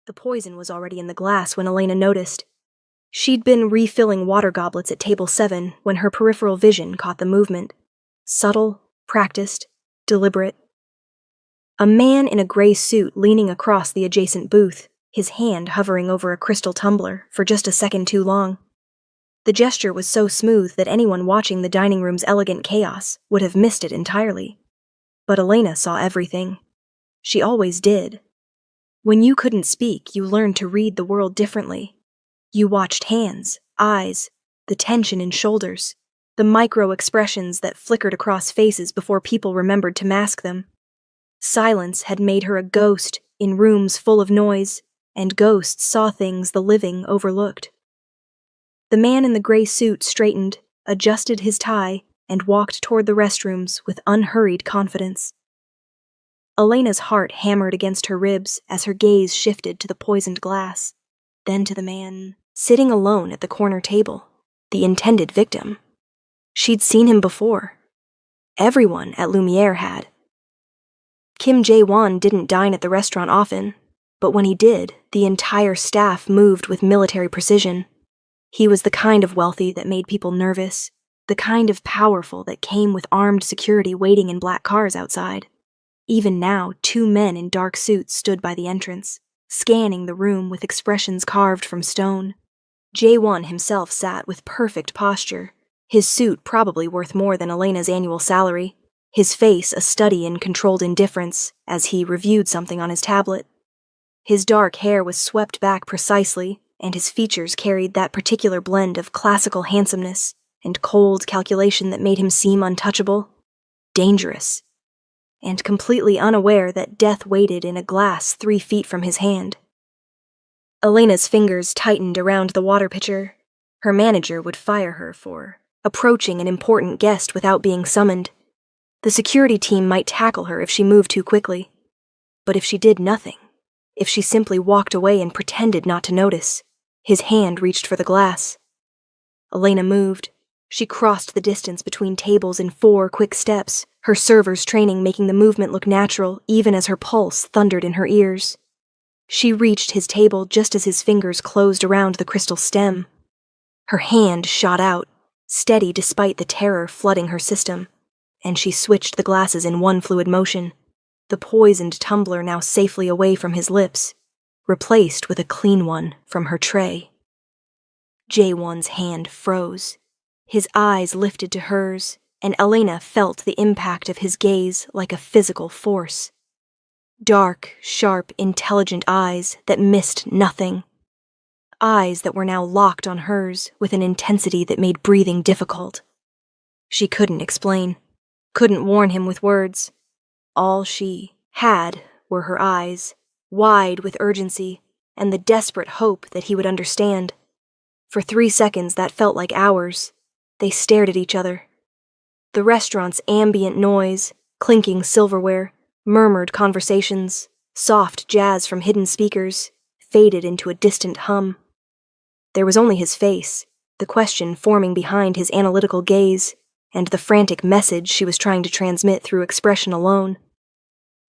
The poison was already in the glass when Elena noticed. She'd been refilling water goblets at table 7 when her peripheral vision caught the movement. Subtle, practiced, deliberate. A man in a gray suit leaning across the adjacent booth, his hand hovering over a crystal tumbler for just a second too long. The gesture was so smooth that anyone watching the dining room's elegant chaos would have missed it entirely. But Elena saw everything. She always did. When you couldn't speak, you learned to read the world differently. You watched hands, eyes, the tension in shoulders, the micro-expressions that flickered across faces before people remembered to mask them. Silence had made her a ghost in rooms full of noise, and ghosts saw things the living overlooked. The man in the gray suit straightened, adjusted his tie, and walked toward the restrooms with unhurried confidence. Elena's heart hammered against her ribs as her gaze shifted to the poisoned glass, then to the man sitting alone at the corner table, the intended victim. She'd seen him before. Everyone at Lumiere had. Kim Jae-won didn't dine at the restaurant often, but when he did, the entire staff moved with military precision. He was the kind of wealthy that made people nervous, the kind of powerful that came with armed security waiting in black cars outside. Even now, 2 men in dark suits stood by the entrance, scanning the room with expressions carved from stone. Jae-won himself sat with perfect posture, his suit probably worth more than Elena's annual salary, his face a study in controlled indifference as he reviewed something on his tablet. His dark hair was swept back precisely, and his features carried that particular blend of classical handsomeness and cold calculation that made him seem untouchable, dangerous, and completely unaware that death waited in a glass 3 feet from his hand. Elena's fingers tightened around the water pitcher. Her manager would fire her for approaching an important guest without being summoned. The security team might tackle her if she moved too quickly. But if she did nothing, if she simply walked away and pretended not to notice, his hand reached for the glass. Elena moved. She crossed the distance between tables in 4 quick steps, her server's training making the movement look natural even as her pulse thundered in her ears. She reached his table just as his fingers closed around the crystal stem. Her hand shot out, steady despite the terror flooding her system, and she switched the glasses in one fluid motion, the poisoned tumbler now safely away from his lips, replaced with a clean one from her tray. Jae-won's hand froze. His eyes lifted to hers, and Elena felt the impact of his gaze like a physical force. Dark, sharp, intelligent eyes that missed nothing. Eyes that were now locked on hers with an intensity that made breathing difficult. She couldn't explain, couldn't warn him with words. All she had were her eyes, wide with urgency, and the desperate hope that he would understand. For 3 seconds that felt like hours. They stared at each other. The restaurant's ambient noise, clinking silverware, murmured conversations, soft jazz from hidden speakers, faded into a distant hum. There was only his face, the question forming behind his analytical gaze, and the frantic message she was trying to transmit through expression alone.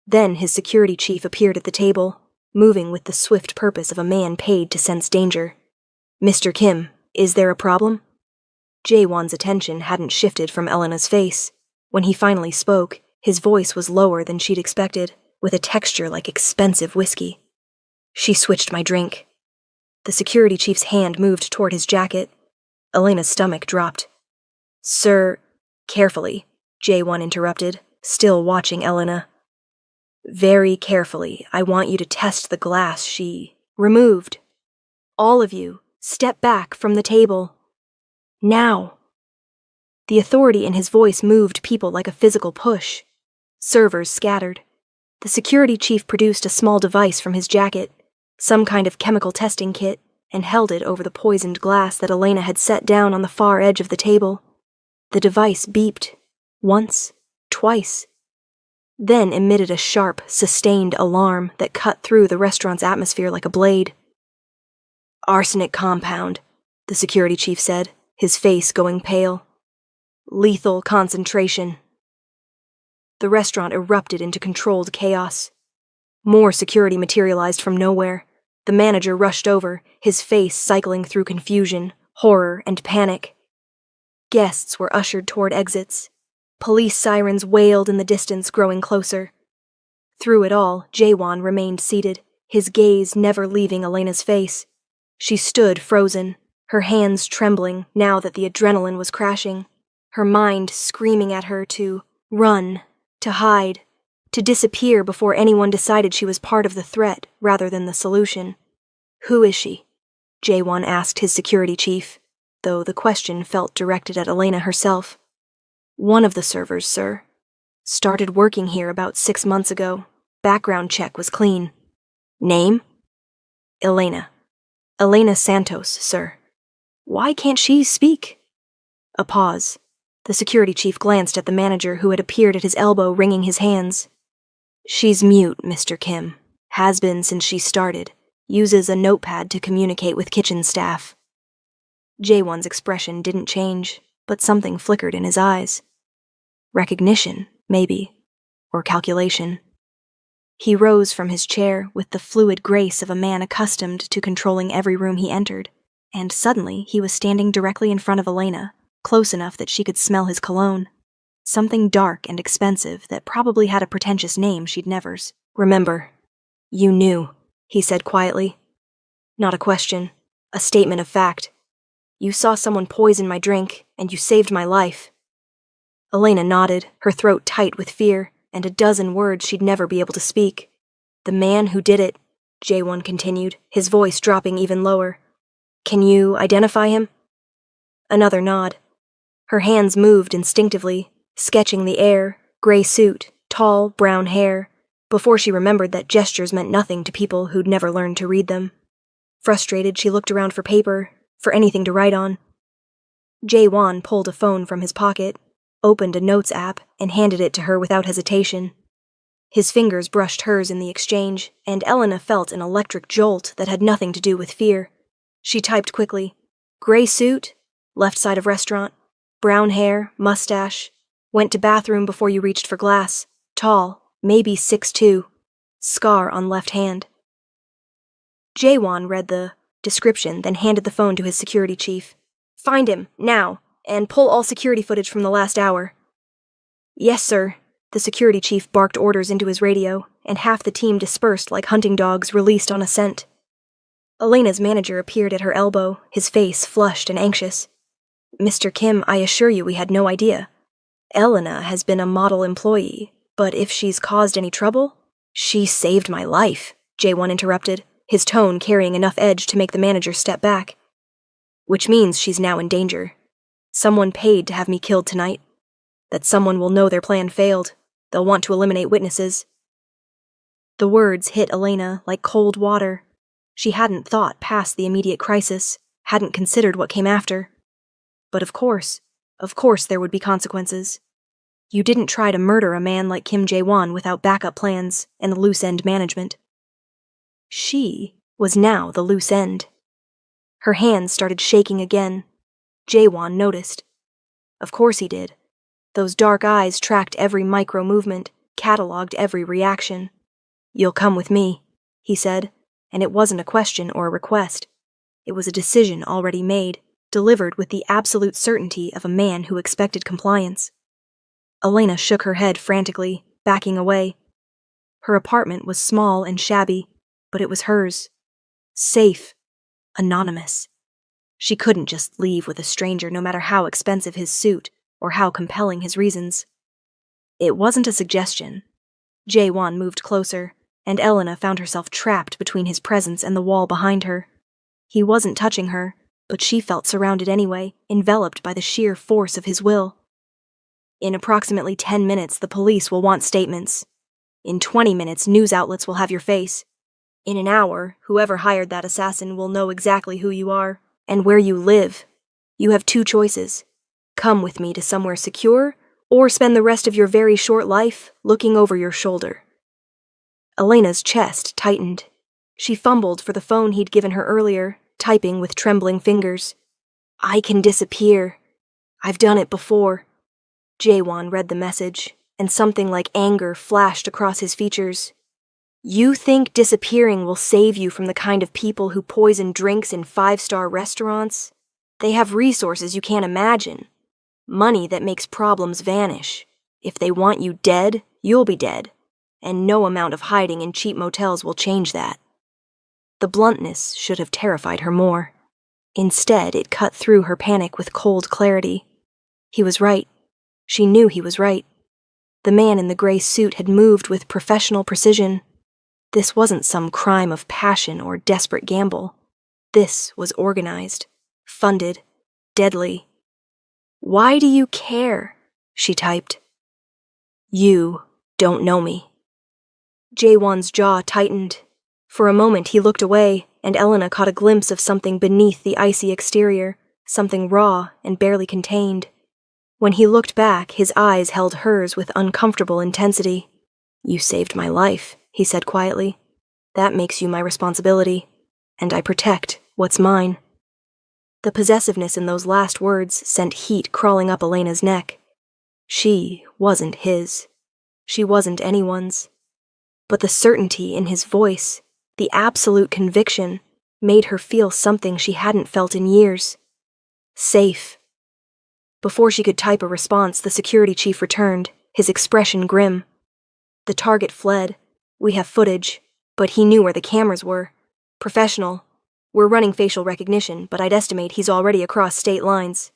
Then his security chief appeared at the table, moving with the swift purpose of a man paid to sense danger. "Mr. Kim, is there a problem?" Jae-won's attention hadn't shifted from Elena's face. When he finally spoke, his voice was lower than she'd expected, with a texture like expensive whiskey. "She switched my drink." The security chief's hand moved toward his jacket. Elena's stomach dropped. "Sir..." "Carefully," Jae-won interrupted, still watching Elena. "Very carefully, I want you to test the glass she removed. All of you, step back from the table. Now." The authority in his voice moved people like a physical push. Servers scattered. The security chief produced a small device from his jacket, some kind of chemical testing kit, and held it over the poisoned glass that Elena had set down on the far edge of the table. The device beeped, once, twice, then emitted a sharp, sustained alarm that cut through the restaurant's atmosphere like a blade. "Arsenic compound," the security chief said, his face going pale. "Lethal concentration." The restaurant erupted into controlled chaos. More security materialized from nowhere. The manager rushed over, his face cycling through confusion, horror, and panic. Guests were ushered toward exits. Police sirens wailed in the distance, growing closer. Through it all, Jaewon remained seated, his gaze never leaving Elena's face. She stood frozen, her hands trembling now that the adrenaline was crashing, her mind screaming at her to run, to hide, to disappear before anyone decided she was part of the threat rather than the solution. "Who is she?" Jaewon asked his security chief, though the question felt directed at Elena herself. "One of the servers, sir. Started working here about 6 months ago. Background check was clean." "Name?" "Elena. Elena Santos, sir." "Why can't she speak?" A pause. The security chief glanced at the manager who had appeared at his elbow, wringing his hands. "She's mute, Mr. Kim. Has been since she started. Uses a notepad to communicate with kitchen staff." Jaewon's expression didn't change, but something flickered in his eyes. Recognition, maybe, or calculation. He rose from his chair with the fluid grace of a man accustomed to controlling every room he entered, and suddenly he was standing directly in front of Elena, close enough that she could smell his cologne. Something dark and expensive that probably had a pretentious name she'd never. "Remember, you knew," he said quietly. "Not a question, a statement of fact. You saw someone poison my drink, and you saved my life." Elena nodded, her throat tight with fear, and a dozen words she'd never be able to speak. "The man who did it," Jaewon continued, his voice dropping even lower. "Can you identify him?" Another nod. Her hands moved instinctively, sketching the air, gray suit, tall, brown hair, before she remembered that gestures meant nothing to people who'd never learned to read them. Frustrated, she looked around for paper, for anything to write on. Jaewon pulled a phone from his pocket, opened a notes app, and handed it to her without hesitation. His fingers brushed hers in the exchange, and Elena felt an electric jolt that had nothing to do with fear. She typed quickly, "Gray suit, left side of restaurant, brown hair, mustache, went to bathroom before you reached for glass, tall, maybe 6'2", scar on left hand." Jaewon read the description, then handed the phone to his security chief. "Find him, now, and pull all security footage from the last hour." "Yes, sir." The security chief barked orders into his radio, and half the team dispersed like hunting dogs released on a scent. Elena's manager appeared at her elbow, his face flushed and anxious. "Mr. Kim, I assure you we had no idea. Elena has been a model employee, but if she's caused any trouble—" "She saved my life," Jaewon interrupted, his tone carrying enough edge to make the manager step back. "Which means she's now in danger. Someone paid to have me killed tonight. That someone will know their plan failed. They'll want to eliminate witnesses." The words hit Elena like cold water. She hadn't thought past the immediate crisis, hadn't considered what came after. But of course there would be consequences. You didn't try to murder a man like Kim Jae-won without backup plans and loose-end management. She was now the loose end. Her hands started shaking again. Jaewon noticed. Of course he did. Those dark eyes tracked every micro-movement, catalogued every reaction. "You'll come with me," he said, and it wasn't a question or a request. It was a decision already made, delivered with the absolute certainty of a man who expected compliance. Elena shook her head frantically, backing away. Her apartment was small and shabby, but it was hers. Safe. Anonymous. She couldn't just leave with a stranger no matter how expensive his suit or how compelling his reasons. It wasn't a suggestion. Jae-won moved closer, and Elena found herself trapped between his presence and the wall behind her. He wasn't touching her, but she felt surrounded anyway, enveloped by the sheer force of his will. "In approximately 10 minutes, the police will want statements. In 20 minutes, news outlets will have your face. In an hour, whoever hired that assassin will know exactly who you are and where you live. You have 2 choices. Come with me to somewhere secure, or spend the rest of your very short life looking over your shoulder." Elena's chest tightened. She fumbled for the phone he'd given her earlier, typing with trembling fingers. "I can disappear. I've done it before." Jae-won read the message, and something like anger flashed across his features. You think disappearing will save you from the kind of people who poison drinks in five-star restaurants? They have resources you can't imagine. Money that makes problems vanish. If they want you dead, you'll be dead. And no amount of hiding in cheap motels will change that. The bluntness should have terrified her more. Instead, it cut through her panic with cold clarity. He was right. She knew he was right. The man in the gray suit had moved with professional precision. This wasn't some crime of passion or desperate gamble. This was organized, funded, deadly. "Why do you care?" she typed. "You don't know me." Jaewon's jaw tightened. For a moment he looked away, and Elena caught a glimpse of something beneath the icy exterior, something raw and barely contained. When he looked back, his eyes held hers with uncomfortable intensity. "You saved my life," he said quietly. "That makes you my responsibility, and I protect what's mine." The possessiveness in those last words sent heat crawling up Elena's neck. She wasn't his. She wasn't anyone's. But the certainty in his voice, the absolute conviction, made her feel something she hadn't felt in years. Safe. Before she could type a response, the security chief returned, his expression grim. "The target fled. We have footage, but he knew where the cameras were. Professional. We're running facial recognition, but I'd estimate he's already across state lines."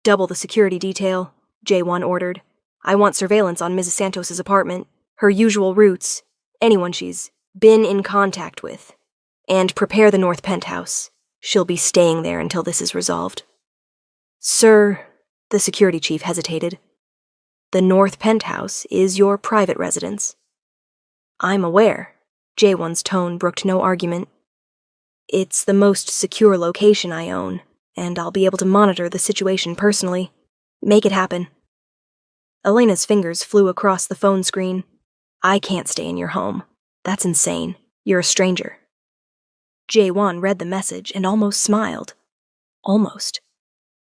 "Double the security detail," Jaewon ordered. "I want surveillance on Mrs. Santos's apartment, her usual routes, anyone she's been in contact with. And prepare the North Penthouse. She'll be staying there until this is resolved." "Sir," the security chief hesitated. "The North Penthouse is your private residence." "I'm aware." Jaewon's tone brooked no argument. "It's the most secure location I own, and I'll be able to monitor the situation personally. Make it happen." Elena's fingers flew across the phone screen. "I can't stay in your home. That's insane. You're a stranger." Jaewon read the message and almost smiled. Almost.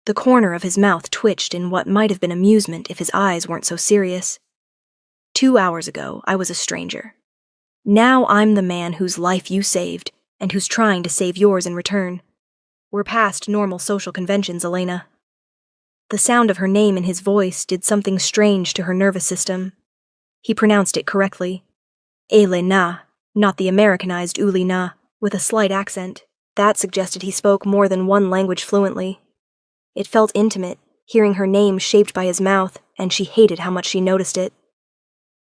The corner of his mouth twitched in what might have been amusement if his eyes weren't so serious. 2 hours ago, I was a stranger. Now I'm the man whose life you saved, and who's trying to save yours in return. We're past normal social conventions, Elena." The sound of her name in his voice did something strange to her nervous system. He pronounced it correctly. Elena, not the Americanized Ulina, with a slight accent. That suggested he spoke more than one language fluently. It felt intimate, hearing her name shaped by his mouth, and she hated how much she noticed it.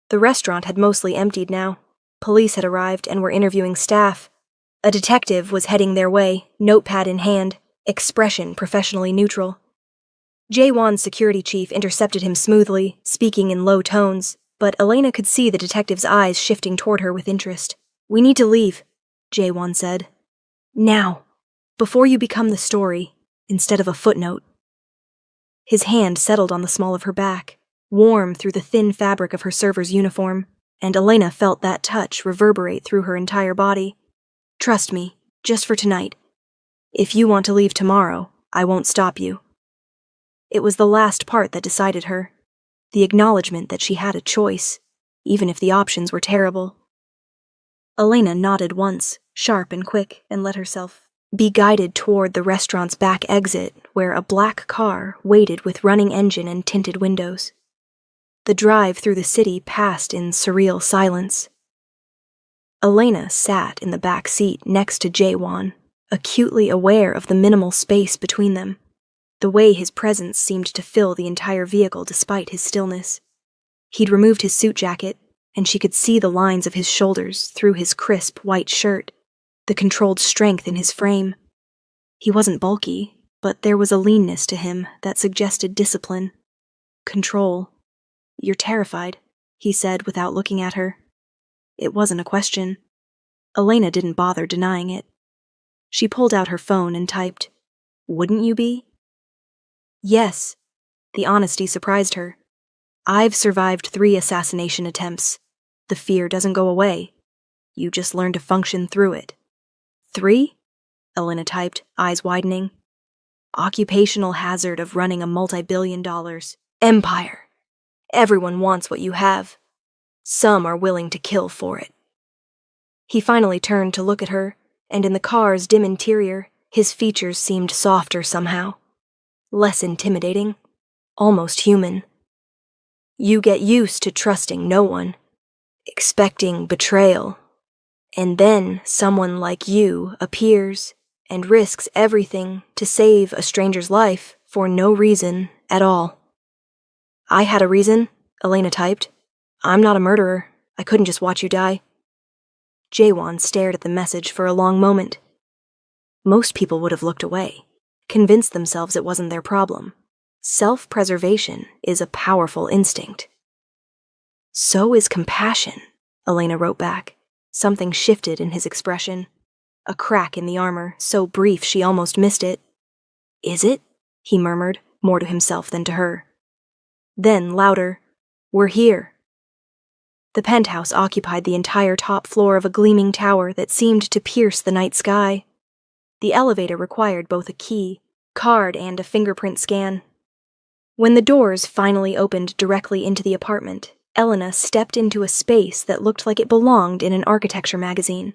The restaurant had mostly emptied now. Police had arrived and were interviewing staff. A detective was heading their way, notepad in hand, expression professionally neutral. Jaewon's security chief intercepted him smoothly, speaking in low tones, but Elena could see the detective's eyes shifting toward her with interest. "We need to leave," Jaewon said. "Now, before you become the story, instead of a footnote." His hand settled on the small of her back, warm through the thin fabric of her server's uniform, and Elena felt that touch reverberate through her entire body. "Trust me, just for tonight. If you want to leave tomorrow, I won't stop you." It was the last part that decided her, the acknowledgement that she had a choice, even if the options were terrible. Elena nodded once, sharp and quick, and let herself be guided toward the restaurant's back exit, where a black car waited with running engine and tinted windows. The drive through the city passed in surreal silence. Elena sat in the back seat next to Jaewon, acutely aware of the minimal space between them, the way his presence seemed to fill the entire vehicle despite his stillness. He'd removed his suit jacket, and she could see the lines of his shoulders through his crisp white shirt, the controlled strength in his frame. He wasn't bulky, but there was a leanness to him that suggested discipline. Control. "You're terrified," he said without looking at her. It wasn't a question. Elena didn't bother denying it. She pulled out her phone and typed, "Wouldn't you be?" "Yes." The honesty surprised her. "I've survived 3 assassination attempts. The fear doesn't go away. You just learn to function through it." 3? Elena typed, eyes widening. "Occupational hazard of running a multi-billion-dollar empire. Everyone wants what you have. Some are willing to kill for it." He finally turned to look at her, and in the car's dim interior, his features seemed softer somehow. Less intimidating, almost human. You get used to trusting no one, expecting betrayal, and then someone like you appears and risks everything to save a stranger's life for no reason at all. I had a reason, Elena typed. I'm not a murderer. I couldn't just watch you die. Jaewon stared at the message for a long moment. Most people would have looked away, convinced themselves it wasn't their problem. Self-preservation is a powerful instinct. So is compassion, Elena wrote back. Something shifted in his expression. A crack in the armor, so brief she almost missed it. Is it? He murmured, more to himself than to her. Then, louder, we're here. The penthouse occupied the entire top floor of a gleaming tower that seemed to pierce the night sky. The elevator required both a key, card, and a fingerprint scan. When the doors finally opened directly into the apartment, Elena stepped into a space that looked like it belonged in an architecture magazine.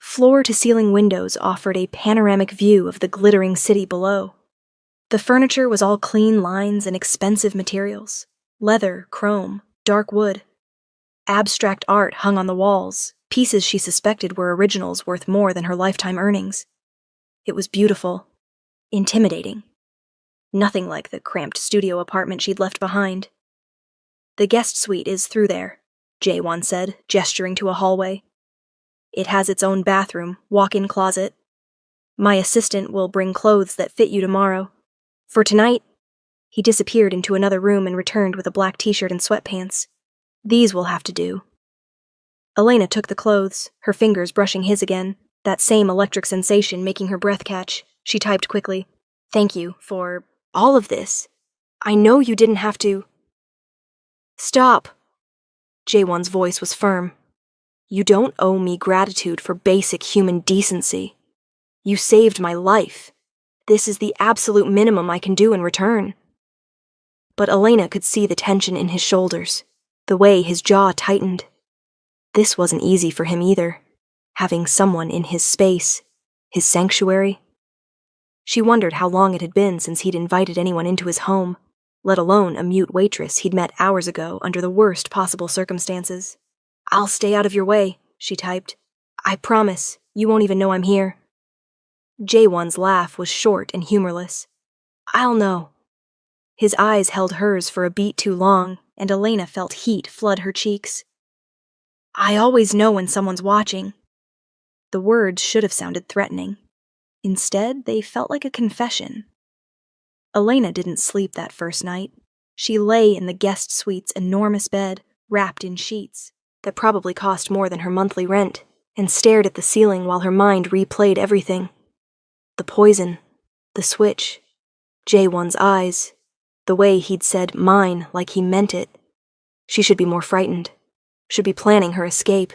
Floor-to-ceiling windows offered a panoramic view of the glittering city below. The furniture was all clean lines and expensive materials. Leather, chrome, dark wood. Abstract art hung on the walls, pieces she suspected were originals worth more than her lifetime earnings. It was beautiful, intimidating. Nothing like the cramped studio apartment she'd left behind. The guest suite is through there, Jaewon said, gesturing to a hallway. It has its own bathroom, walk-in closet. My assistant will bring clothes that fit you tomorrow. For tonight, he disappeared into another room and returned with a black t-shirt and sweatpants. These will have to do. Elena took the clothes, her fingers brushing his again, that same electric sensation making her breath catch. She typed quickly, "Thank you for all of this. I know you didn't have to." "Stop." Jaewon's voice was firm. "You don't owe me gratitude for basic human decency. You saved my life. This is the absolute minimum I can do in return." But Elena could see the tension in his shoulders, the way his jaw tightened. This wasn't easy for him either, having someone in his space, his sanctuary. She wondered how long it had been since he'd invited anyone into his home, let alone a mute waitress he'd met hours ago under the worst possible circumstances. "I'll stay out of your way," she typed. "I promise, you won't even know I'm here." Jaewon's laugh was short and humorless. "I'll know." His eyes held hers for a beat too long, and Elena felt heat flood her cheeks. "I always know when someone's watching." The words should have sounded threatening. Instead, they felt like a confession. Elena didn't sleep that first night. She lay in the guest suite's enormous bed, wrapped in sheets that probably cost more than her monthly rent, and stared at the ceiling while her mind replayed everything. The poison, the switch, Jaewon's eyes, the way he'd said mine like he meant it. She should be more frightened, should be planning her escape.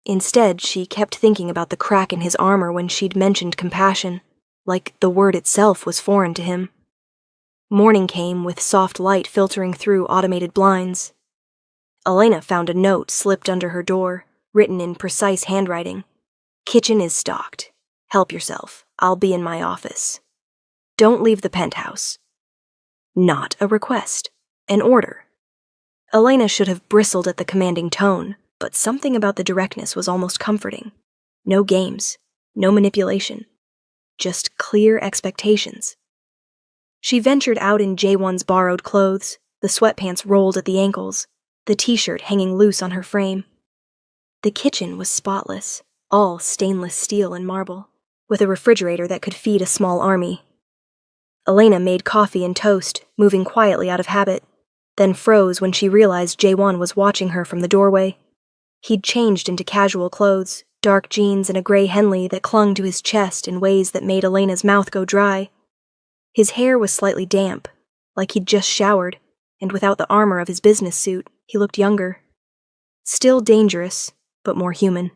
Instead, she kept thinking about the crack in his armor when she'd mentioned compassion, like the word itself was foreign to him. Morning came with soft light filtering through automated blinds. Elena found a note slipped under her door, written in precise handwriting. "Kitchen is stocked. Help yourself. I'll be in my office. Don't leave the penthouse." Not a request. An order. Elena should have bristled at the commanding tone, but something about the directness was almost comforting. No games. No manipulation. Just clear expectations. She ventured out in Jaewon's borrowed clothes, the sweatpants rolled at the ankles, the t-shirt hanging loose on her frame. The kitchen was spotless, all stainless steel and marble, with a refrigerator that could feed a small army. Elena made coffee and toast, moving quietly out of habit, then froze when she realized Jaewon was watching her from the doorway. He'd changed into casual clothes, dark jeans and a gray Henley that clung to his chest in ways that made Elena's mouth go dry. His hair was slightly damp, like he'd just showered, and without the armor of his business suit, he looked younger. Still dangerous, but more human.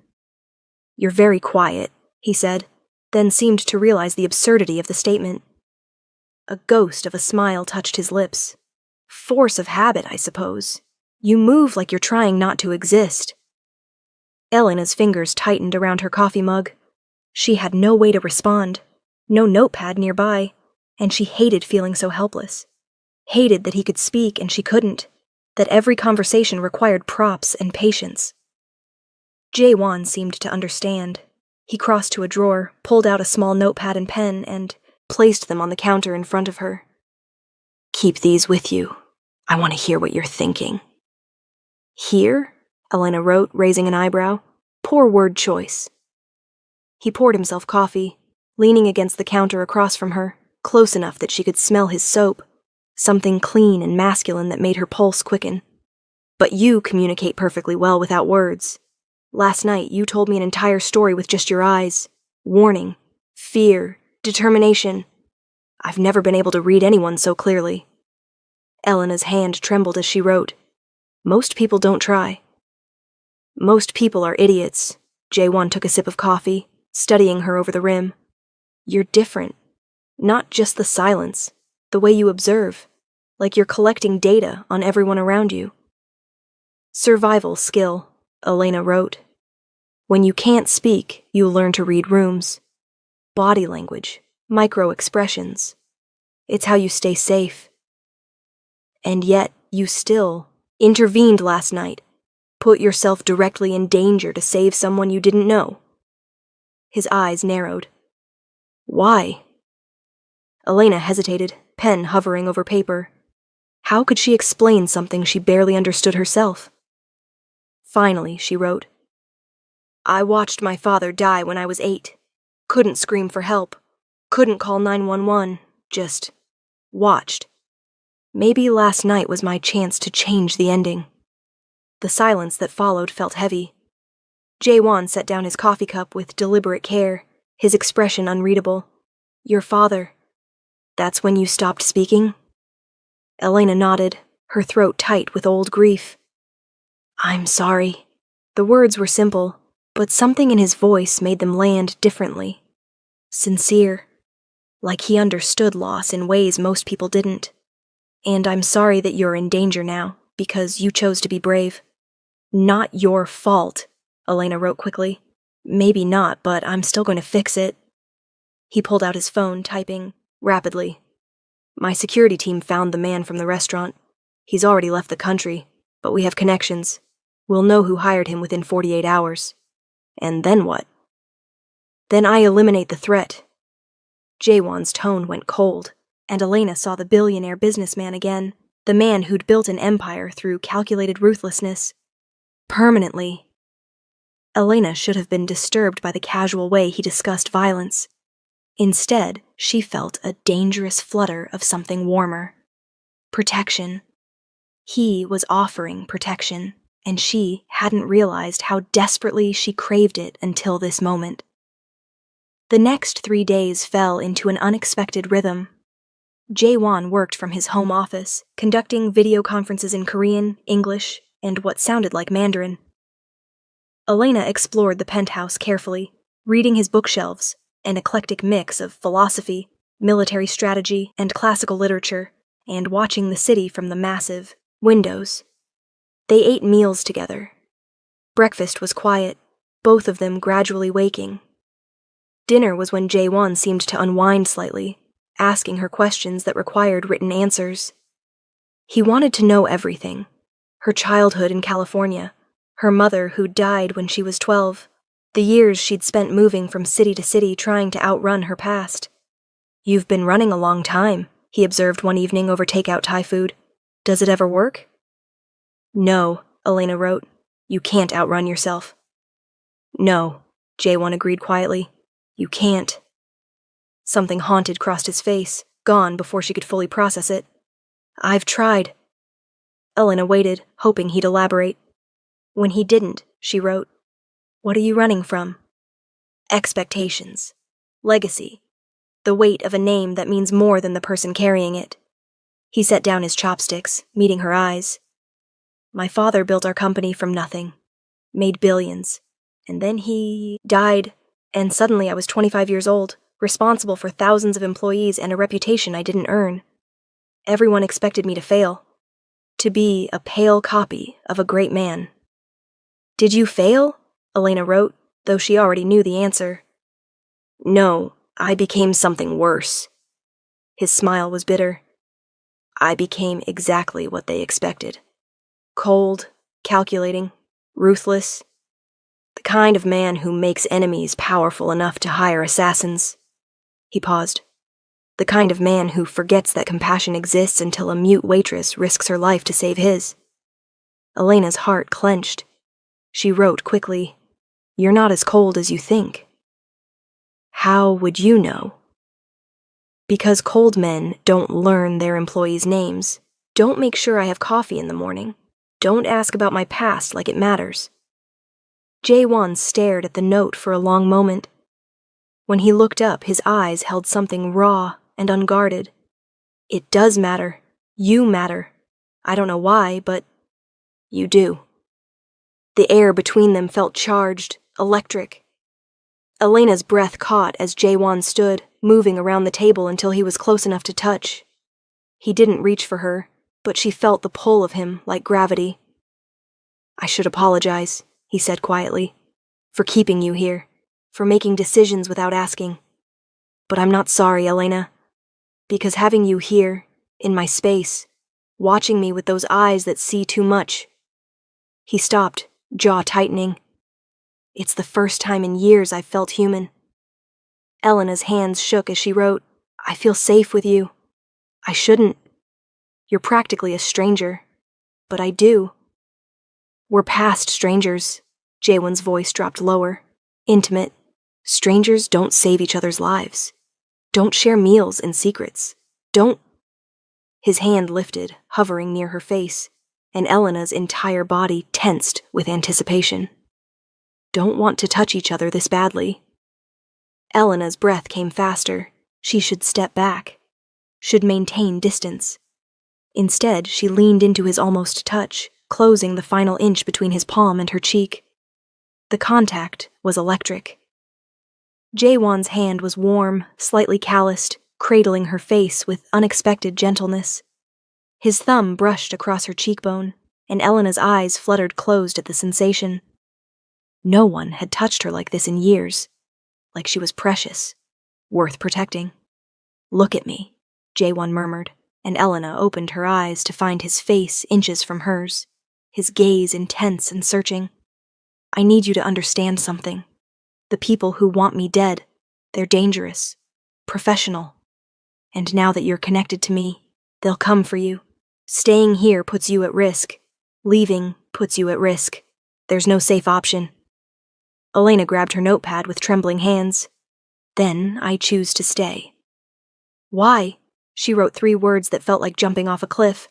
"You're very quiet," he said, then seemed to realize the absurdity of the statement. A ghost of a smile touched his lips. "Force of habit, I suppose. You move like you're trying not to exist." Elena's fingers tightened around her coffee mug. She had no way to respond, no notepad nearby, and she hated feeling so helpless. Hated that he could speak and she couldn't, that every conversation required props and patience. Jae-won seemed to understand. He crossed to a drawer, pulled out a small notepad and pen, and placed them on the counter in front of her. "Keep these with you. I want to hear what you're thinking." "Here?" Elena wrote, raising an eyebrow. Poor word choice. He poured himself coffee, leaning against the counter across from her, close enough that she could smell his soap, something clean and masculine that made her pulse quicken. "But you communicate perfectly well without words. Last night you told me an entire story with just your eyes. Warning, fear, determination. I've never been able to read anyone so clearly." Elena's hand trembled as she wrote, "Most people don't try." "Most people are idiots." Jae-won took a sip of coffee, studying her over the rim. "You're different. Not just the silence, the way you observe, like you're collecting data on everyone around you." "Survival skill," Elena wrote. "When you can't speak, you learn to read rooms. Body language, micro-expressions. It's how you stay safe. And yet, you still intervened last night. Put yourself directly in danger to save someone you didn't know." His eyes narrowed. "Why?" Elena hesitated, pen hovering over paper. How could she explain something she barely understood herself? Finally, she wrote, "I watched my father die when I was 8. Couldn't scream for help. Couldn't call 911. Just watched. Maybe last night was my chance to change the ending." The silence that followed felt heavy. Jae-won set down his coffee cup with deliberate care, his expression unreadable. "Your father. That's when you stopped speaking?" Elena nodded, her throat tight with old grief. "I'm sorry." The words were simple, but something in his voice made them land differently. Sincere. Like he understood loss in ways most people didn't. "And I'm sorry that you're in danger now, because you chose to be brave." "Not your fault," Elena wrote quickly. "Maybe not, but I'm still going to fix it." He pulled out his phone, typing rapidly. "My security team found the man from the restaurant. He's already left the country, but we have connections. We'll know who hired him within 48 hours. And then what?" "Then I eliminate the threat." Jae-won's tone went cold, and Elena saw the billionaire businessman again, the man who'd built an empire through calculated ruthlessness. Permanently. Elena should have been disturbed by the casual way he discussed violence. Instead, she felt a dangerous flutter of something warmer. Protection. He was offering protection, and she hadn't realized how desperately she craved it until this moment. The next 3 days fell into an unexpected rhythm. Jae-won worked from his home office, conducting video conferences in Korean, English, and what sounded like Mandarin. Elena explored the penthouse carefully, reading his bookshelves, an eclectic mix of philosophy, military strategy, and classical literature, and watching the city from the massive windows. They ate meals together. Breakfast was quiet, both of them gradually waking. Dinner was when Jae-won seemed to unwind slightly, asking her questions that required written answers. He wanted to know everything. Her childhood in California, her mother who died when she was 12, the years she'd spent moving from city to city trying to outrun her past. "You've been running a long time," he observed one evening over takeout Thai food. "Does it ever work?" "No," Elena wrote. "You can't outrun yourself." "No," Jae-won agreed quietly. "You can't." Something haunted crossed his face, gone before she could fully process it. "I've tried." Elena waited, hoping he'd elaborate. When he didn't, she wrote, "What are you running from?" "Expectations. Legacy. The weight of a name that means more than the person carrying it." He set down his chopsticks, meeting her eyes. "My father built our company from nothing. Made billions. And then he died, and suddenly I was 25 years old, responsible for thousands of employees and a reputation I didn't earn. Everyone expected me to fail. To be a pale copy of a great man." "Did you fail?" Elena wrote, though she already knew the answer. No, I became something worse. His smile was bitter. I became exactly what they expected. Cold, calculating, ruthless. The kind of man who makes enemies powerful enough to hire assassins. He paused. The kind of man who forgets that compassion exists until a mute waitress risks her life to save his. Elena's heart clenched. She wrote quickly, You're not as cold as you think. How would you know? Because cold men don't learn their employees' names. Don't make sure I have coffee in the morning. Don't ask about my past like it matters. Jae-won stared at the note for a long moment. When he looked up, his eyes held something raw and unguarded. It does matter. You matter. I don't know why, but you do. The air between them felt charged, electric. Elena's breath caught as Jae-won stood, moving around the table until he was close enough to touch. He didn't reach for her, but she felt the pull of him like gravity. I should apologize, he said quietly, for keeping you here, for making decisions without asking. But I'm not sorry, Elena, because having you here, in my space, watching me with those eyes that see too much. He stopped, jaw tightening. It's the first time in years I've felt human. Elena's hands shook as she wrote, I feel safe with you. I shouldn't. You're practically a stranger. But I do. We're past strangers. Jaewon's voice dropped lower. Intimate. Strangers don't save each other's lives. Don't share meals and secrets. Don't. His hand lifted, hovering near her face, and Elena's entire body tensed with anticipation. Don't want to touch each other this badly. Elena's breath came faster. She should step back. Should maintain distance. Instead, she leaned into his almost touch, closing the final inch between his palm and her cheek. The contact was electric. Jae-won's hand was warm, slightly calloused, cradling her face with unexpected gentleness. His thumb brushed across her cheekbone, and Elena's eyes fluttered closed at the sensation. No one had touched her like this in years, like she was precious, worth protecting. Look at me, Jae-won murmured, and Elena opened her eyes to find his face inches from hers, his gaze intense and searching. I need you to understand something. The people who want me dead, they're dangerous, professional. And now that you're connected to me, they'll come for you. Staying here puts you at risk. Leaving puts you at risk. There's no safe option. Elena grabbed her notepad with trembling hands. Then I choose to stay. Why? She wrote 3 words that felt like jumping off a cliff.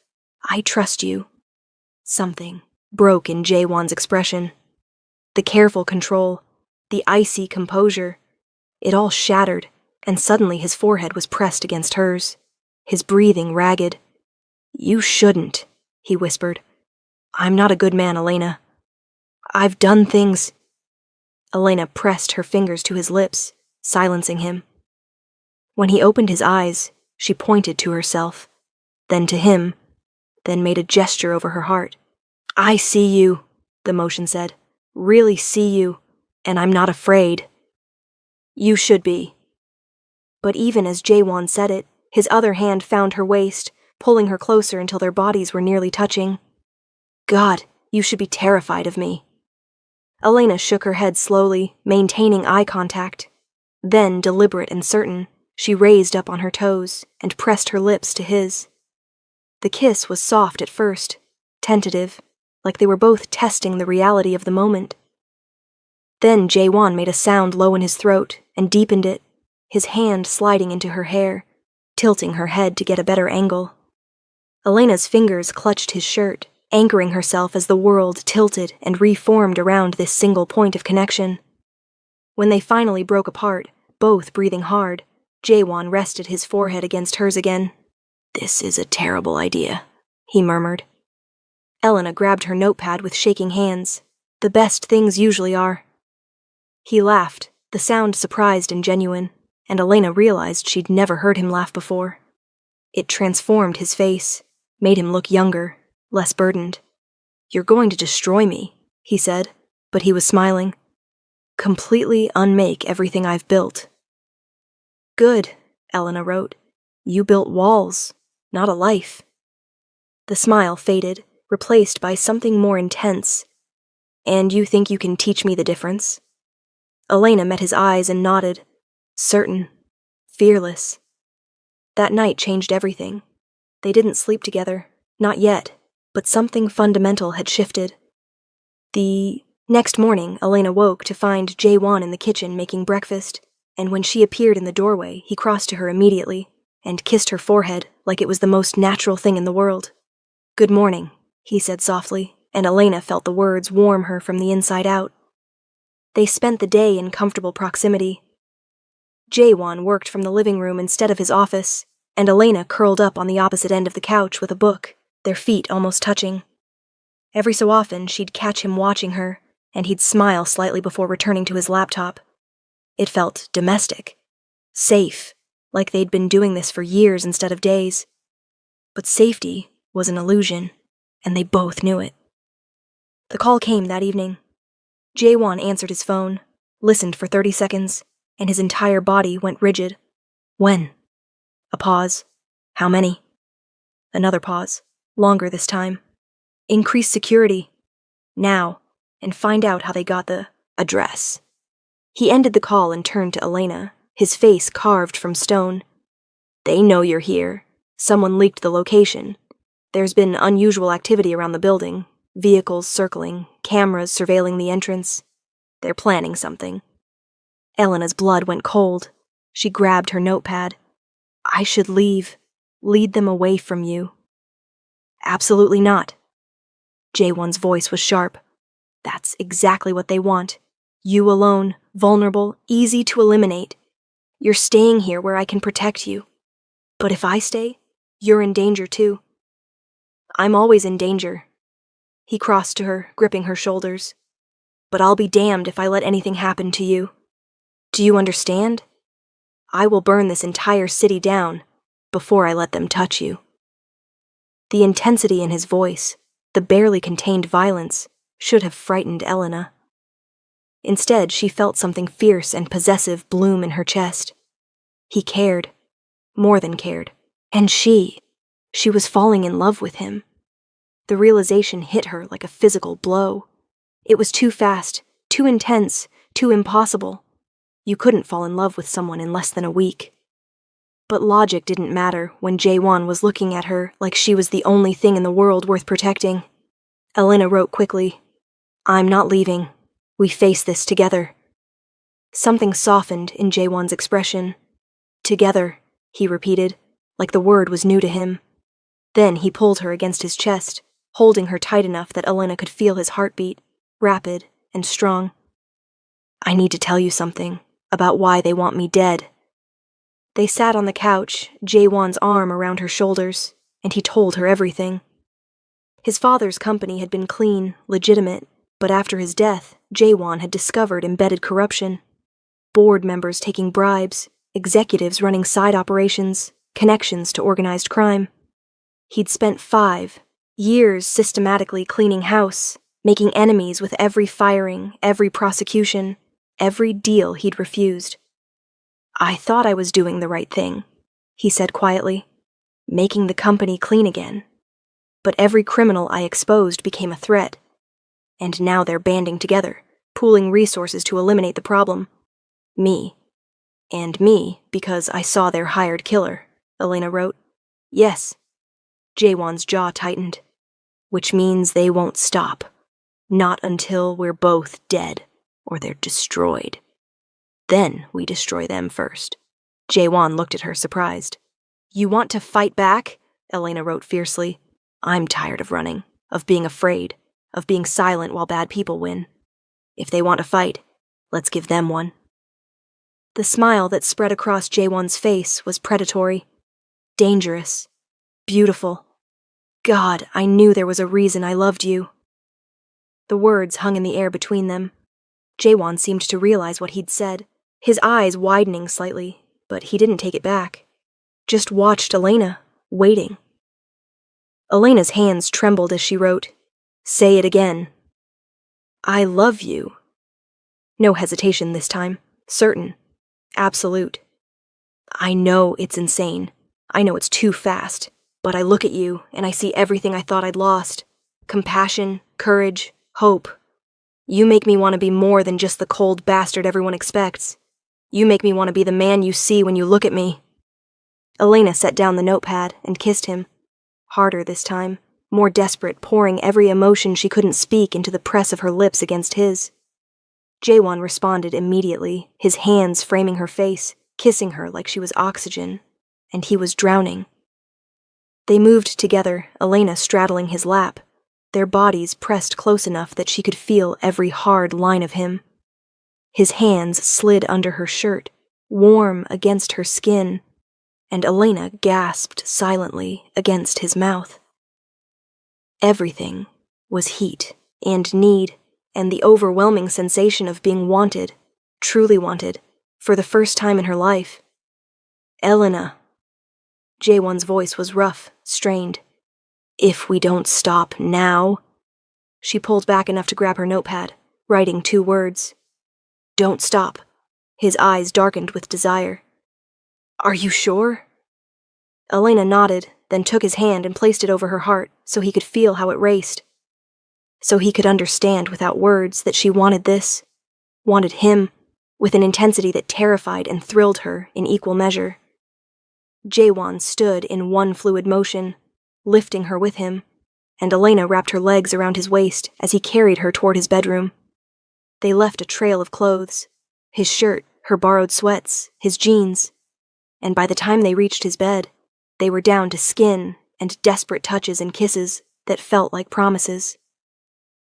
I trust you. Something broke in Jae-won's expression. The careful control, the icy composure. It all shattered, and suddenly his forehead was pressed against hers, his breathing ragged. You shouldn't, he whispered. I'm not a good man, Elena. I've done things. Elena pressed her fingers to his lips, silencing him. When he opened his eyes, she pointed to herself, then to him, then made a gesture over her heart. I see you, the motion said. Really see you, and I'm not afraid. You should be. But even as Jae-won said it, his other hand found her waist, pulling her closer until their bodies were nearly touching. God, you should be terrified of me. Elena shook her head slowly, maintaining eye contact. Then, deliberate and certain, she raised up on her toes and pressed her lips to his. The kiss was soft at first, tentative, like they were both testing the reality of the moment. Then Jae-won made a sound low in his throat and deepened it, his hand sliding into her hair, tilting her head to get a better angle. Elena's fingers clutched his shirt, anchoring herself as the world tilted and reformed around this single point of connection. When they finally broke apart, both breathing hard, Jae-won rested his forehead against hers again. This is a terrible idea, he murmured. Elena grabbed her notepad with shaking hands. The best things usually are. He laughed, the sound surprised and genuine, and Elena realized she'd never heard him laugh before. It transformed his face, made him look younger, less burdened. You're going to destroy me, he said, but he was smiling. Completely unmake everything I've built. Good, Elena wrote. You built walls, not a life. The smile faded, replaced by something more intense. And you think you can teach me the difference? Elena met his eyes and nodded. Certain. Fearless. That night changed everything. They didn't sleep together. Not yet. But something fundamental had shifted. The next morning, Elena woke to find Jae-won in the kitchen making breakfast, and when she appeared in the doorway, he crossed to her immediately and kissed her forehead like it was the most natural thing in the world. Good morning, he said softly, and Elena felt the words warm her from the inside out. They spent the day in comfortable proximity. Jae-won worked from the living room instead of his office, and Elena curled up on the opposite end of the couch with a book, their feet almost touching. Every so often, she'd catch him watching her, and he'd smile slightly before returning to his laptop. It felt domestic, safe, like they'd been doing this for years instead of days. But safety was an illusion, and they both knew it. The call came that evening. Jae-won answered his phone, listened for 30 seconds, and his entire body went rigid. When? A pause. How many? Another pause, longer this time. Increase security. Now, and find out how they got the address. He ended the call and turned to Elena, his face carved from stone. They know you're here. Someone leaked the location. There's been unusual activity around the building. Vehicles circling, cameras surveilling the entrance. They're planning something. Elena's blood went cold. She grabbed her notepad. I should leave. Lead them away from you. Absolutely not. Jae-won's voice was sharp. That's exactly what they want. You alone, vulnerable, easy to eliminate. You're staying here where I can protect you. But if I stay, you're in danger too. I'm always in danger. He crossed to her, gripping her shoulders. But I'll be damned if I let anything happen to you. Do you understand? I will burn this entire city down before I let them touch you. The intensity in his voice, the barely contained violence, should have frightened Elena. Instead, she felt something fierce and possessive bloom in her chest. He cared, more than cared, and she was falling in love with him. The realization hit her like a physical blow. It was too fast, too intense, too impossible. You couldn't fall in love with someone in less than a week. But logic didn't matter when Jae-won was looking at her like she was the only thing in the world worth protecting. Elena wrote quickly, I'm not leaving. We face this together. Something softened in Jae-won's expression. Together, he repeated, like the word was new to him. Then he pulled her against his chest, holding her tight enough that Elena could feel his heartbeat, rapid and strong. I need to tell you something about why they want me dead. They sat on the couch, Jae-won's arm around her shoulders, and he told her everything. His father's company had been clean, legitimate, but after his death, Jae-won had discovered embedded corruption. Board members taking bribes, executives running side operations, connections to organized crime. He'd spent 5 years systematically cleaning house, making enemies with every firing, every prosecution, every deal he'd refused. I thought I was doing the right thing, he said quietly, making the company clean again. But every criminal I exposed became a threat. And now they're banding together, pooling resources to eliminate the problem. Me. And me, because I saw their hired killer, Elena wrote. Yes. Jae-won's jaw tightened. Which means they won't stop. Not until we're both dead, or they're destroyed. Then we destroy them first. Jae-won looked at her, surprised. You want to fight back? Elena wrote fiercely. I'm tired of running, of being afraid, of being silent while bad people win. If they want to fight, let's give them one. The smile that spread across Jae-won's face was predatory, dangerous, beautiful. God, I knew there was a reason I loved you. The words hung in the air between them. Jae-won seemed to realize what he'd said, his eyes widening slightly, but he didn't take it back. Just watched Elena, waiting. Elena's hands trembled as she wrote, Say it again. I love you. No hesitation this time. Certain. Absolute. I know it's insane. I know it's too fast. But I look at you, and I see everything I thought I'd lost. Compassion, courage, hope. You make me want to be more than just the cold bastard everyone expects. You make me want to be the man you see when you look at me. Elena set down the notepad and kissed him. Harder this time, more desperate, pouring every emotion she couldn't speak into the press of her lips against his. Jaewon responded immediately, his hands framing her face, kissing her like she was oxygen, and he was drowning. They moved together, Elena straddling his lap, their bodies pressed close enough that she could feel every hard line of him. His hands slid under her shirt, warm against her skin, and Elena gasped silently against his mouth. Everything was heat and need, and the overwhelming sensation of being wanted, truly wanted, for the first time in her life. Elena. Jaewon's voice was rough, strained. If we don't stop now. She pulled back enough to grab her notepad, writing 2 words. Don't stop. His eyes darkened with desire. Are you sure? Elena nodded, then took his hand and placed it over her heart so he could feel how it raced. So he could understand without words that she wanted this, wanted him, with an intensity that terrified and thrilled her in equal measure. Jaewon stood in one fluid motion, lifting her with him, and Elena wrapped her legs around his waist as he carried her toward his bedroom. They left a trail of clothes, his shirt, her borrowed sweats, his jeans, and by the time they reached his bed, they were down to skin and desperate touches and kisses that felt like promises.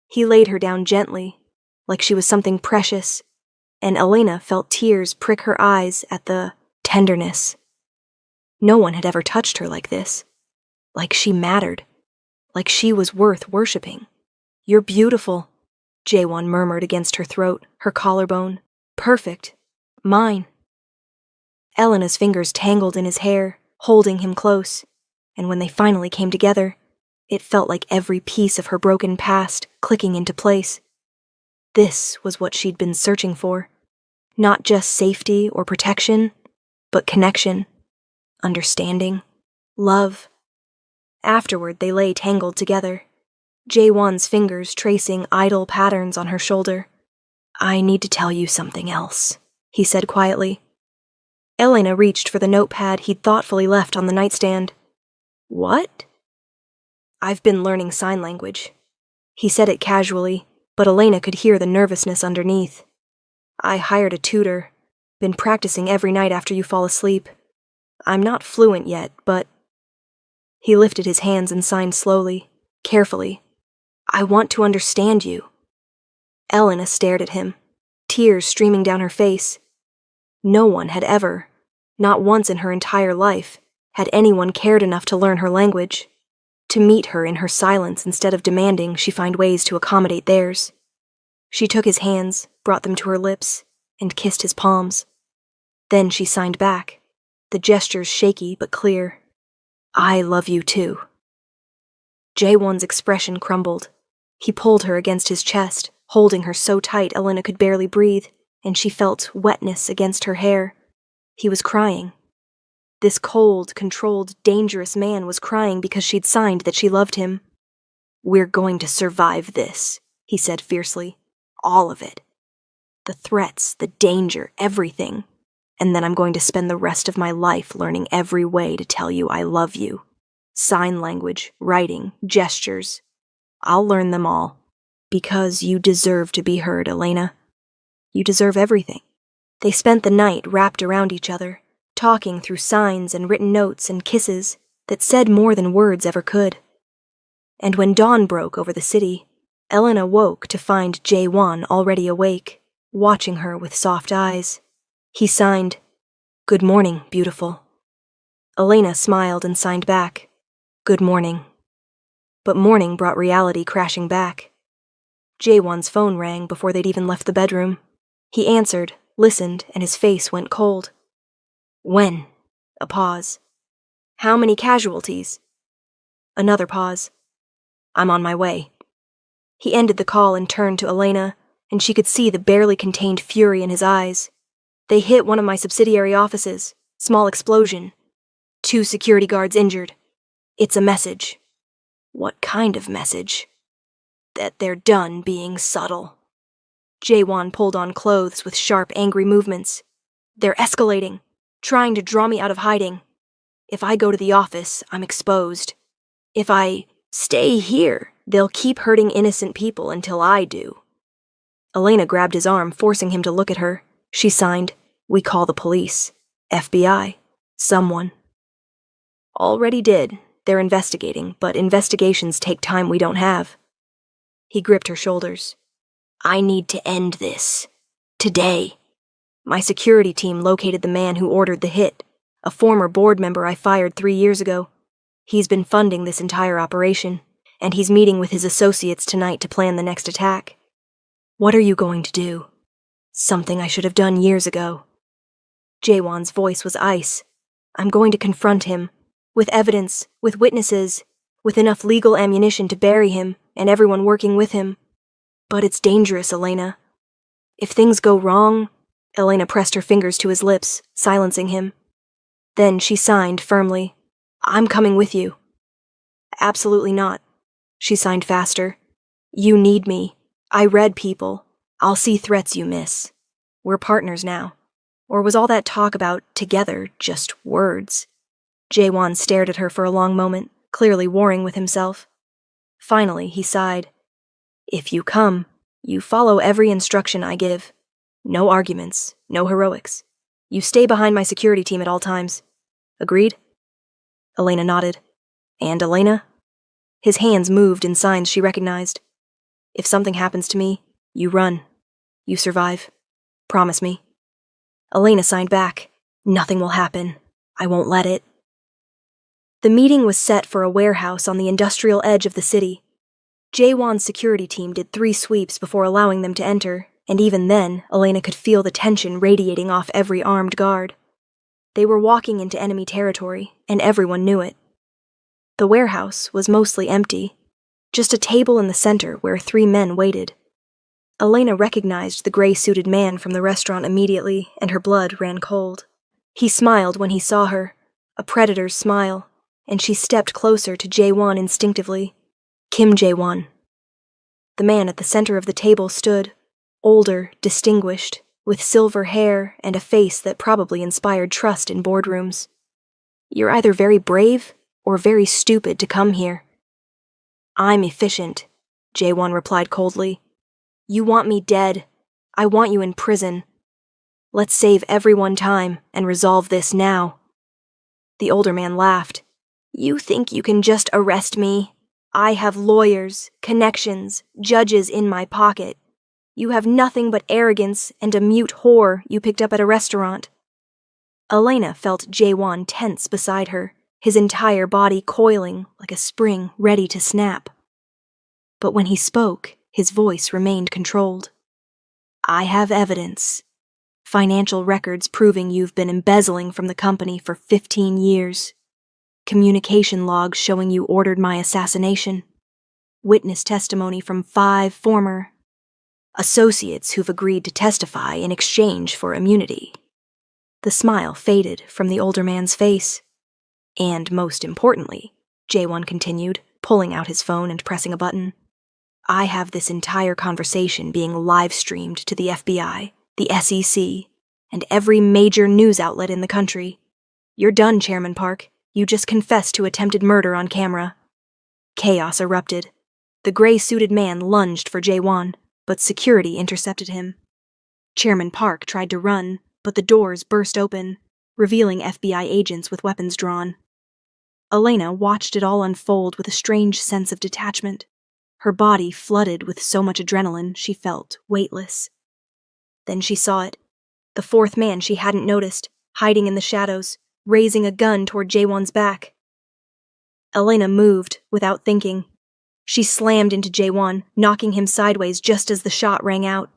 He laid her down gently, like she was something precious, and Elena felt tears prick her eyes at the tenderness. No one had ever touched her like this. Like she mattered. Like she was worth worshipping. You're beautiful, Jaewon murmured against her throat, her collarbone. Perfect. Mine. Elena's fingers tangled in his hair, holding him close, and when they finally came together, it felt like every piece of her broken past clicking into place. This was what she'd been searching for. Not just safety or protection, but connection, understanding, love. Afterward, they lay tangled together, Jaewon's fingers tracing idle patterns on her shoulder. I need to tell you something else, he said quietly. Elena reached for the notepad he'd thoughtfully left on the nightstand. What? I've been learning sign language. He said it casually, but Elena could hear the nervousness underneath. I hired a tutor. Been practicing every night after you fall asleep. I'm not fluent yet, but... He lifted his hands and signed slowly, carefully. I want to understand you. Elena stared at him, tears streaming down her face. No one had ever, not once in her entire life, had anyone cared enough to learn her language, to meet her in her silence instead of demanding she find ways to accommodate theirs. She took his hands, brought them to her lips, and kissed his palms. Then she signed back, the gestures shaky but clear. I love you too. Jaewon's expression crumbled. He pulled her against his chest, holding her so tight Elena could barely breathe, and she felt wetness against her hair. He was crying. This cold, controlled, dangerous man was crying because she'd signed that she loved him. We're going to survive this, he said fiercely. All of it. The threats, the danger, everything. And then I'm going to spend the rest of my life learning every way to tell you I love you. Sign language, writing, gestures. I'll learn them all. Because you deserve to be heard, Elena. You deserve everything. They spent the night wrapped around each other, talking through signs and written notes and kisses that said more than words ever could. And when dawn broke over the city, Elena woke to find Jaewon already awake, watching her with soft eyes. He signed, Good morning, beautiful. Elena smiled and signed back, Good morning. But morning brought reality crashing back. Jaewon's phone rang before they'd even left the bedroom. He answered, listened, and his face went cold. When? A pause. How many casualties? Another pause. I'm on my way. He ended the call and turned to Elena, and she could see the barely contained fury in his eyes. They hit one of my subsidiary offices. Small explosion. 2 security guards injured. It's a message. What kind of message? That they're done being subtle. Jaewon pulled on clothes with sharp, angry movements. They're escalating, trying to draw me out of hiding. If I go to the office, I'm exposed. If I stay here, they'll keep hurting innocent people until I do. Elena grabbed his arm, forcing him to look at her. She signed, "We call the police. FBI. Someone." Already did. They're investigating, but investigations take time we don't have. He gripped her shoulders. I need to end this. Today. My security team located the man who ordered the hit, a former board member I fired 3 years ago. He's been funding this entire operation, and he's meeting with his associates tonight to plan the next attack. What are you going to do? Something I should have done years ago. Jaewon's voice was ice. I'm going to confront him, with evidence, with witnesses, with enough legal ammunition to bury him and everyone working with him. But it's dangerous, Elena. If things go wrong... Elena pressed her fingers to his lips, silencing him. Then she signed firmly, I'm coming with you. Absolutely not. She signed faster. You need me. I read people. I'll see threats you miss. We're partners now. Or was all that talk about together just words? Jaewon stared at her for a long moment, clearly warring with himself. Finally, he sighed. If you come, you follow every instruction I give. No arguments, no heroics. You stay behind my security team at all times. Agreed? Elena nodded. And Elena? His hands moved in signs she recognized. If something happens to me, you run. You survive. Promise me. Elena signed back. Nothing will happen. I won't let it. The meeting was set for a warehouse on the industrial edge of the city. Jaewon's security team did 3 sweeps before allowing them to enter, and even then, Elena could feel the tension radiating off every armed guard. They were walking into enemy territory, and everyone knew it. The warehouse was mostly empty, just a table in the center where 3 men waited. Elena recognized the gray-suited man from the restaurant immediately, and her blood ran cold. He smiled when he saw her, a predator's smile, and she stepped closer to Jaewon instinctively. Kim Jaewon. The man at the center of the table stood, older, distinguished, with silver hair and a face that probably inspired trust in boardrooms. You're either very brave or very stupid to come here. I'm efficient, Jaewon replied coldly. You want me dead. I want you in prison. Let's save everyone time and resolve this now. The older man laughed. You think you can just arrest me? I have lawyers, connections, judges in my pocket. You have nothing but arrogance and a mute whore you picked up at a restaurant. Elena felt Jaewon tense beside her, his entire body coiling like a spring ready to snap. But when he spoke, his voice remained controlled. I have evidence. Financial records proving you've been embezzling from the company for 15 years. Communication logs showing you ordered my assassination. Witness testimony from 5 former associates who've agreed to testify in exchange for immunity. The smile faded from the older man's face. And most importantly, Jaewon continued, pulling out his phone and pressing a button, I have this entire conversation being live-streamed to the FBI, the SEC, and every major news outlet in the country. You're done, Chairman Park. You just confessed to attempted murder on camera. Chaos erupted. The gray-suited man lunged for Jaewon, but security intercepted him. Chairman Park tried to run, but the doors burst open, revealing FBI agents with weapons drawn. Elena watched it all unfold with a strange sense of detachment. Her body flooded with so much adrenaline she felt weightless. Then she saw it. The 4th man she hadn't noticed, hiding in the shadows, raising a gun toward Jaewon's back. Elena moved, without thinking. She slammed into Jaewon, knocking him sideways just as the shot rang out.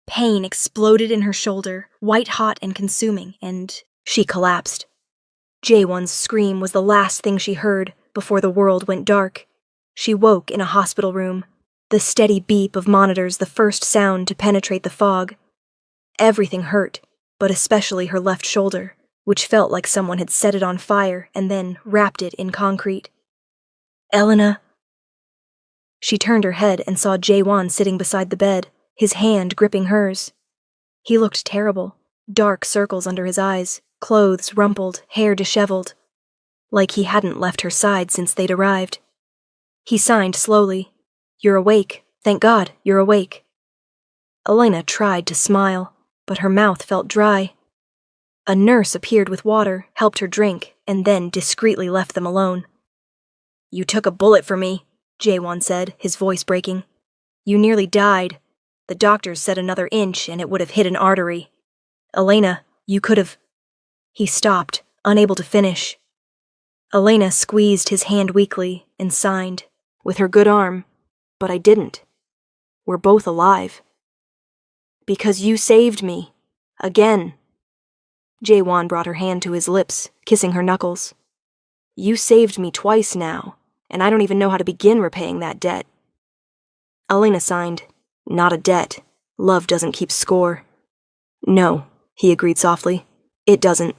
Pain exploded in her shoulder, white-hot and consuming, and she collapsed. Jaewon's scream was the last thing she heard before the world went dark. She woke in a hospital room, The steady beep of monitors, the first sound to penetrate the fog. Everything hurt, but especially her left shoulder, which felt like someone had set it on fire and then wrapped it in concrete. Elena. She turned her head and saw Jaewon sitting beside the bed, his hand gripping hers. He looked terrible, dark circles under his eyes, clothes rumpled, hair disheveled, like he hadn't left her side since they'd arrived. He signed slowly. You're awake. Thank God, you're awake. Elena tried to smile, but her mouth felt dry. A nurse appeared with water, helped her drink, and then discreetly left them alone. You took a bullet for me, Jaewon said, his voice breaking. You nearly died. The doctors said another inch and it would have hit an artery. Elena, you could have... He stopped, unable to finish. Elena squeezed his hand weakly and signed, with her good arm, but I didn't. We're both alive. Because you saved me. Again. Jaewon brought her hand to his lips, kissing her knuckles. You saved me twice now, and I don't even know how to begin repaying that debt. Elena signed, not a debt. Love doesn't keep score. No, he agreed softly. It doesn't.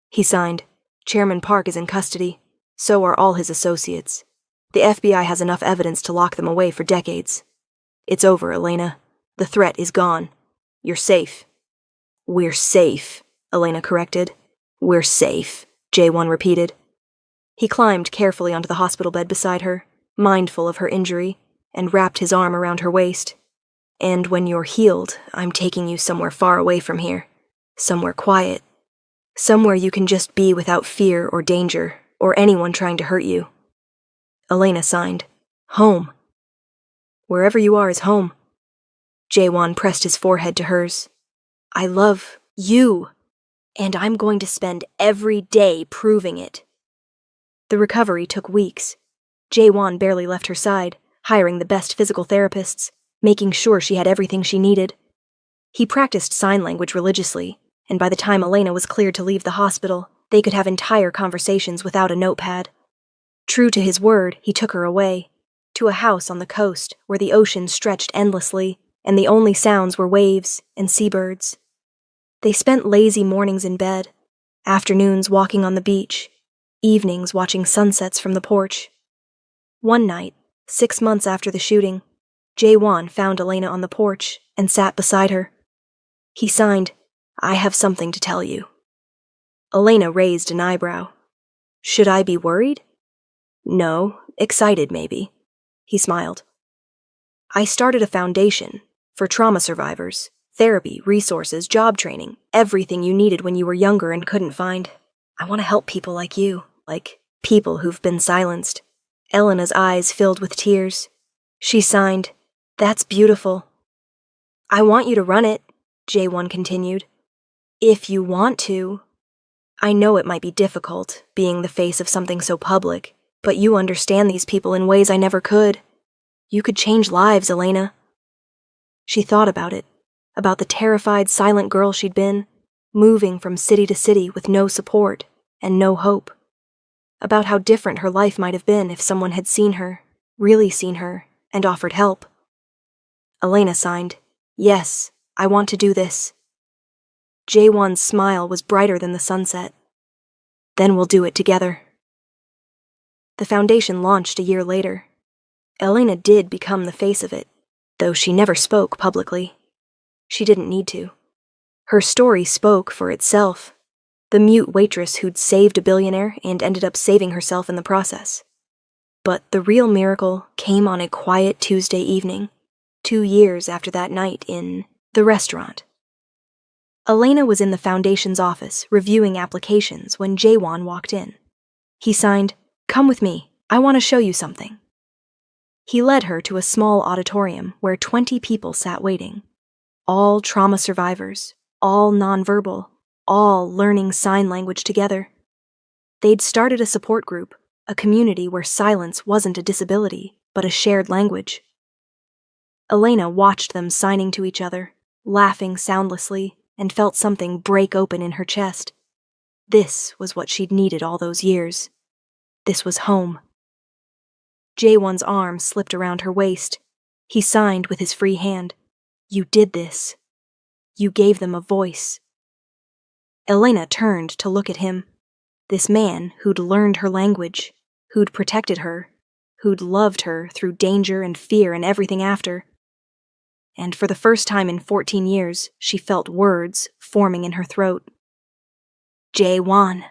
He signed, Chairman Park is in custody. So are all his associates. The FBI has enough evidence to lock them away for decades. It's over, Elena. The threat is gone. You're safe. We're safe, Elena corrected. We're safe, Jaewon repeated. He climbed carefully onto the hospital bed beside her, mindful of her injury, and wrapped his arm around her waist. And when you're healed, I'm taking you somewhere far away from here. Somewhere quiet. Somewhere you can just be without fear or danger, or anyone trying to hurt you. Elena signed, Home. Wherever you are is home. Jaewon pressed his forehead to hers. I love you, and I'm going to spend every day proving it. The recovery took weeks. Jaewon barely left her side, hiring the best physical therapists, making sure she had everything she needed. He practiced sign language religiously, and by the time Elena was cleared to leave the hospital, they could have entire conversations without a notepad. True to his word, he took her away, to a house on the coast where the ocean stretched endlessly, and the only sounds were waves and seabirds. They spent lazy mornings in bed, afternoons walking on the beach, evenings watching sunsets from the porch. One night, 6 months after the shooting, Jaewon found Elena on the porch and sat beside her. He signed, I have something to tell you. Elena raised an eyebrow. Should I be worried? No, excited maybe. He smiled. I started a foundation for trauma survivors, therapy, resources, job training, everything you needed when you were younger and couldn't find. I want to help people like you, like people who've been silenced. Elena's eyes filled with tears. She signed, That's beautiful. I want you to run it, Jaewon continued. If you want to. I know it might be difficult, being the face of something so public, but you understand these people in ways I never could. You could change lives, Elena. She thought about it, about the terrified, silent girl she'd been, moving from city to city with no support and no hope. About how different her life might have been if someone had seen her, really seen her, and offered help. Elena signed, Yes, I want to do this. Jaewon's smile was brighter than the sunset. Then we'll do it together. The foundation launched a year later. Elena did become the face of it, though she never spoke publicly. She didn't need to. Her story spoke for itself. The mute waitress who'd saved a billionaire and ended up saving herself in the process. But the real miracle came on a quiet Tuesday evening, 2 years after that night in the restaurant. Elena was in the foundation's office reviewing applications when Jaewon walked in. He signed, Come with me, I want to show you something. He led her to a small auditorium where 20 people sat waiting. All trauma survivors, all nonverbal, all learning sign language together. They'd started a support group, a community where silence wasn't a disability, but a shared language. Elena watched them signing to each other, laughing soundlessly, and felt something break open in her chest. This was what she'd needed all those years. This was home. Jaewon's arm slipped around her waist. He signed with his free hand. You did this. You gave them a voice. Elena turned to look at him. This man who'd learned her language, who'd protected her, who'd loved her through danger and fear and everything after. And for the first time in 14 years, she felt words forming in her throat. J1.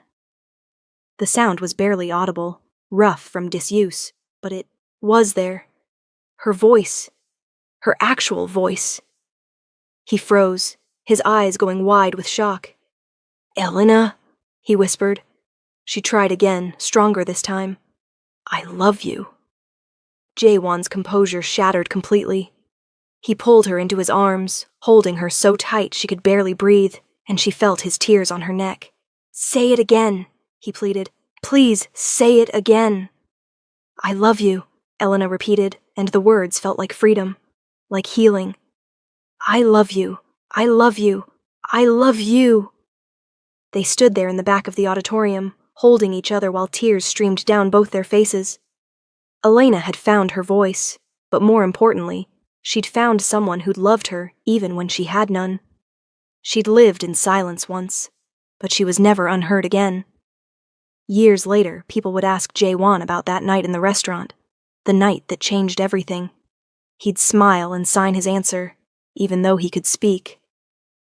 The sound was barely audible, rough from disuse, but it was there. Her voice. Her actual voice. He froze, his eyes going wide with shock. Elena, he whispered. She tried again, stronger this time. I love you. Jaewon's composure shattered completely. He pulled her into his arms, holding her so tight she could barely breathe, and she felt his tears on her neck. Say it again, he pleaded. Please, say it again. I love you, Elena repeated, and the words felt like freedom, like healing. I love you. I love you. I love you. They stood there in the back of the auditorium, holding each other while tears streamed down both their faces. Elena had found her voice, but more importantly, she'd found someone who'd loved her even when she had none. She'd lived in silence once, but she was never unheard again. Years later, people would ask Jaewon about that night in the restaurant, the night that changed everything. He'd smile and sign his answer, even though he could speak.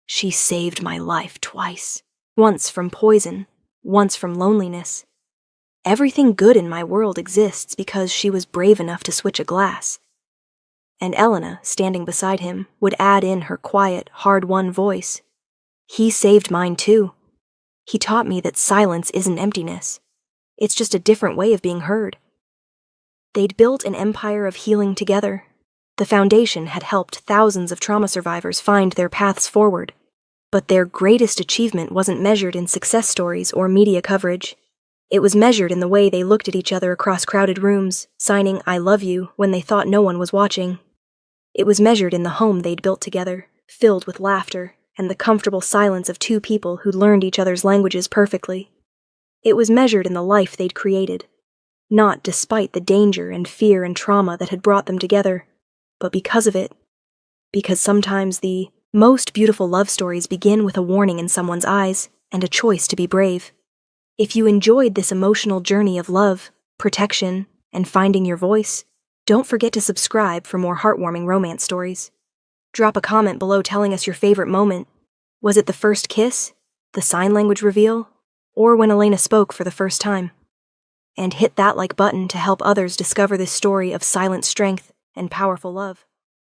She saved my life twice, once from poison, once from loneliness. Everything good in my world exists because she was brave enough to switch a glass. And Elena, standing beside him, would add in her quiet, hard-won voice. He saved mine too. He taught me that silence isn't emptiness. It's just a different way of being heard. They'd built an empire of healing together. The foundation had helped thousands of trauma survivors find their paths forward. But their greatest achievement wasn't measured in success stories or media coverage. It was measured in the way they looked at each other across crowded rooms, signing I love you when they thought no one was watching. It was measured in the home they'd built together, filled with laughter, and the comfortable silence of two people who'd learned each other's languages perfectly. It was measured in the life they'd created, not despite the danger and fear and trauma that had brought them together, but because of it. Because sometimes the most beautiful love stories begin with a warning in someone's eyes and a choice to be brave. If you enjoyed this emotional journey of love, protection, and finding your voice, don't forget to subscribe for more heartwarming romance stories. Drop a comment below telling us your favorite moment. Was it the first kiss, the sign language reveal, or when Elena spoke for the first time? And hit that like button to help others discover this story of silent strength and powerful love.